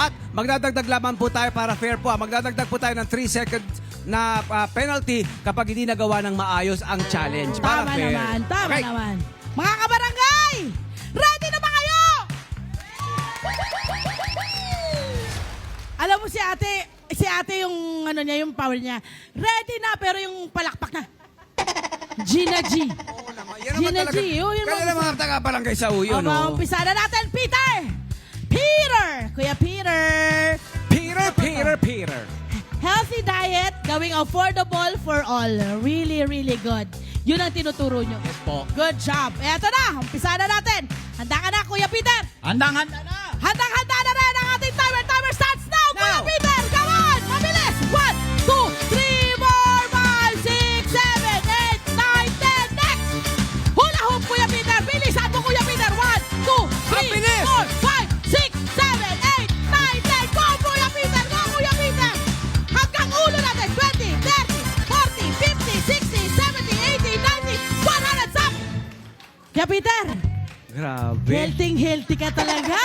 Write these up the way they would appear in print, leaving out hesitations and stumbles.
At magdadagdag lamang po tayo para fair po. Magdadagdag po tayo ng 3 seconds na penalty kapag hindi nagawa ng maayos ang challenge. Para Tama fair. naman, tama Okay. naman. Mga kabarangay, ready na ba kayo? Alam mo si ate yung ano niya, yung power niya. Ready na pero yung palakpak na. Gina G. Oo naman. Yan naman Gina talaga. G. Oh, yun Kaya naman. naman taga-barangay sa uyo, Aba, no? umpisa na natin, Peter! Peter! Kuya Peter! Peter. Healthy diet, gawing affordable for all. Really, really good. Yun ang tinuturo nyo. Yes po. Good job. Eto na, umpisa na natin. Handa ka na, Kuya Peter? Handang-handa na! Handang-handa na rin ang ating timer. Timer starts now, Kuya Now. Peter! Come on! Mabilis! 1, 2, 3, 4, 5, 6, 7, 8, 9, 10. Next! Hula hoop, Kuya Peter! Bilisan mo, Kuya Peter! 1, 2, 3, bilis! 4, 5, 6, 7, 8, 9, 10. Go, Kuya Peter! Go, Kuya Peter! Hanggang ulo natin! 20, 30, 40, 50, 60, 70, 80, 90, 100, stop! Kuya Peter! Grabe. Healthy ka talaga!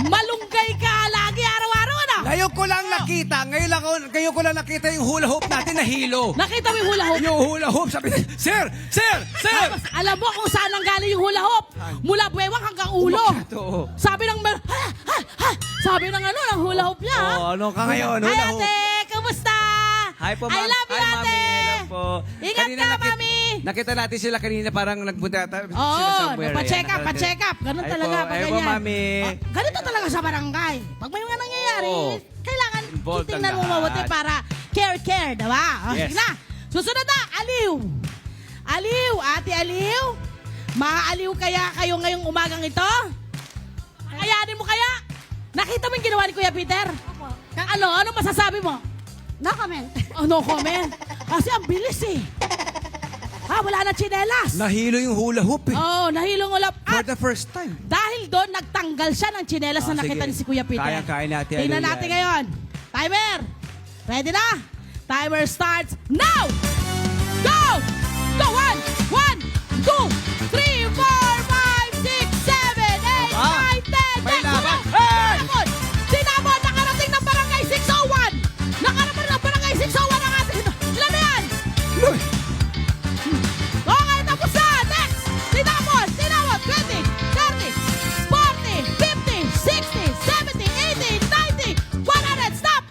Malunggay ka lagi araw-araw, ano? Ngayon ko lang nakita, ngayon ko lang nakita yung hula hoop natin na hilo. Nakita mo yung hula hoop? Yung hula hoop, sabi niya, Sir! Tapos, alam mo kung saan ang galing yung hula hoop? Mula buwewang hanggang ulo. Umakyat, oo. Sabi ng sabi ng ano, ng hula hoop niya. ha? Oh, ano ka ngayon? Hi, Hula hoop. ate! Kamusta? Hi po, I love you, Hi, ate! Mami. Hello po. Ingat ka, Mami! Nakita natin sila kanina parang nagpunta sila Oo, somewhere. pa-check up, Ayan, pa-check up. Ganun Hi talaga po, pag hi po, ganyan. Mami. Ganito talaga sa barangay. Pag may mga nangyayari, Oo. kailangan Involved ang tingnan mo lahat. mabuti para care, diba? O, Yes. sige na. Susunod na, Aliw. Aliw, Ate Aliw. Maaaliw kaya kayo ngayong umagang ito? Kakayanin mo kaya? Nakita mo yung ginawa ni Kuya Peter? Opo. Ano masasabi mo? No comment. Oh, no comment. Kasi ang bilis eh. Wala na tsinelas. Nahilo yung hula hoop eh. Oh, nahilong ulap. For At the first time. dahil doon, nagtanggal siya ng tsinelas na nakita sige. ni si Kuya Peter. Kaya-kaya natin. Tingnan Ano natin yan? ngayon. Timer! Ready na? Timer starts now! Go! Go! 1, 2, 3, 4, 5, 6, 7, 8, Ah, 9, 10. may Next, laban. wala. Hey! Sinabon! Nakarating ng barangay 601! Nakarating ng barangay 601 ang ating... Ilan na yan? Loy! Okay, tapos na! Next! Sinabon! 20, 30, 40, 50, 60, 70, 80, 90, 100! Stop!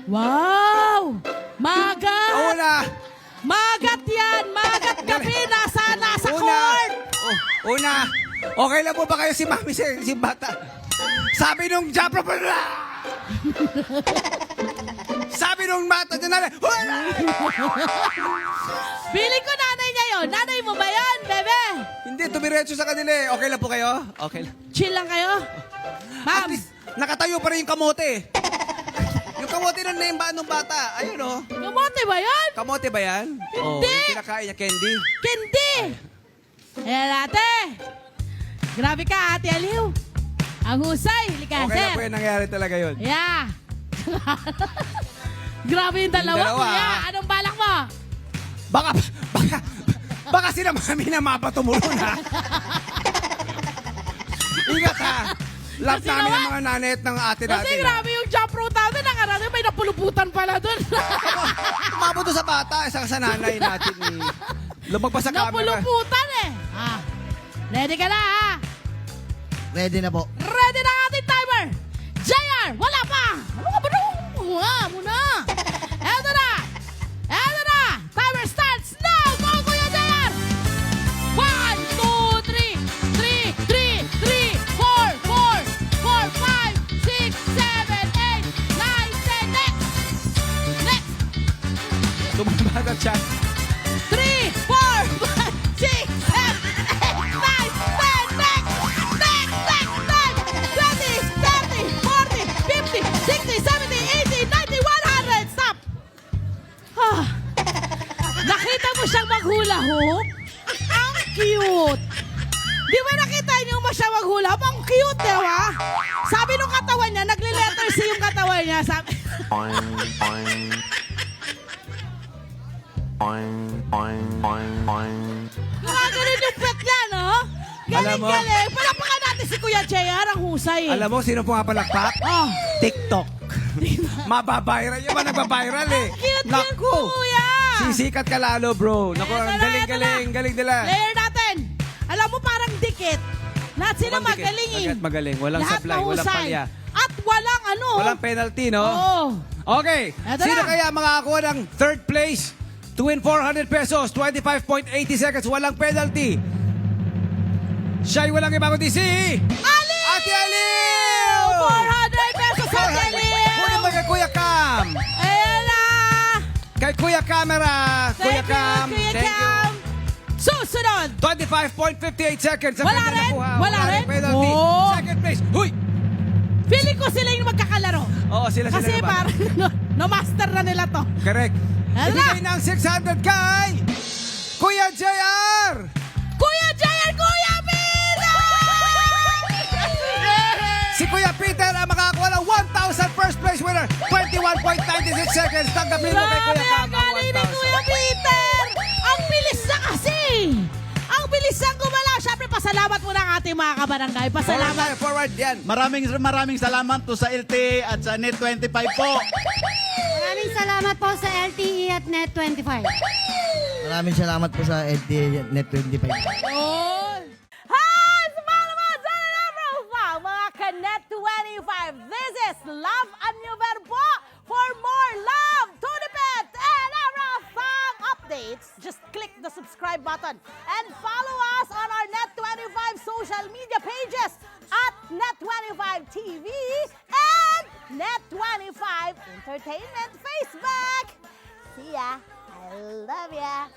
Wow! Magat! Una! Magat yan! Magat gabi! Nasa Una! court! Una! Okay lang po ba kayo si Mami, si Bata? Sabi nung Japra pa na! Sabi nung bata na nanay, wala! Feeling ko nanay niya yun. Nanay mo ba yan, bebe? Hindi, tumiretso sa kanila eh. Okay lang po kayo? Okay lang. Chill lang kayo? At Ma'am, least, nakatayo pa rin yung kamote. Yung kamote nun na yung nung bata. Ayun oh. kamote ba yan? Kamote ba yan? Oh, Hindi. yung kinakain niya, candy. Kendi! Ayan ate! Grabe ka, Ate Aliw. Ang husay, halika, Okay sir. lang po yung nangyari talaga yun. Yeah. Grabe yung dalawa, Yung dalawa, kuya. ah. Anong balak mo? Baka sila Mami na mapatumulon ha. Ingat ha. Love Kasi namin naman- ang mga nanay at ng ate Kasi natin. ha. grabe yung jump rope natin. Nakarating, may napuluputan pala dun. Umabot to sa bata, isang sa nanay natin ni. Lumagpas sa camera. Napuluputan eh. Ready ka na ha? Ready na po. Ready na ang ating timer! JR, wala pa! Ano ka ba nung? Muna! Eto na! Eto na! Timer starts now! Go, Kuya JR! 1, 2, 3, 4, 5, 6, 7, 8, 9, 10, next! Next! Tumabata siya. 3, 4, 5, 6, 7, 8, 9, 10, next! Next! Next! Next! 20, 30, 40, 50, 60, 70, 80, 90, 100! Stop! Nakita mo siyang maghula hoop? Ang cute! Di ba nakita niyo mo siya maghula hoop? Ang cute, di ba? Sabi nung katawan niya, nagle-letter C yung katawan niya. Sabi... Gumaganon yung pet niya, no? Alam mo- Galing-galing. Palapakan natin si Kuya JR, ang husay eh. Alam mo, sino pumapalakpak? Oh, TikTok. Mababiral. Yung ba nagbabiral eh? cute Naku! Kuya. Sisikat ka lalo, bro. Naku, Eto ang na, galing-galing. Galing nila. Player natin. Alam mo, parang dikit. Lahat sila Mukhang dikit. magaling eh. Magaling. Walang Lahat supply, walang mahusay. palya. At walang ano. Walang penalty, no? Oo. Okay. Eto Sino na. kaya makakakuha ng third place to win 400 pesos, 25.80 seconds, walang penalty? Siya'y walang iba kundi si... Ali! Ate Aliw! 400 pesos sa Aliw! Kunin mo kay Kuya Cam. Ayan na! Kay Kuya Camera. Kuya Thank you, Cam. Kuya Thank you. Cam. Susunod! 25.58 seconds. Ang Wala kanya rin? nakuha. Wala rin? penalty. Oh. Second place. Huy! Feeling ko sila yung magkakalaro. Oo, sila Kasi naman. parang no-master na nila to. Correct. Ano Ibigay ng 600 kay Kuya JR! Kuya JR, Kuya Peter! Si Kuya Peter ang makakakuha ng 1,000 first place winner. 21.96 seconds. Tanggapin mo kay Kuya Grabe, Cam ang ang galing ni Kuya 1,000. Peter! Ang bilis na kasi! Ang bilis na gumalaw. Siyempre, pasalamat muna ang ating mga kabarangay. Pasalamat. Forward yan. Maraming salamat po sa LTE at sa Net25 po. Maraming salamat po sa LTE at Net25. Maraming salamat po sa LTE Net 25. Hi! Sumama naman sa profile, mga Kanet 25. This is Love and New Verbo. For more love, Tunipet, and Arafang updates, just click the subscribe button and follow us on our Net25 social media pages at Net25 TV and Net25 Entertainment Facebook. See ya. I love ya.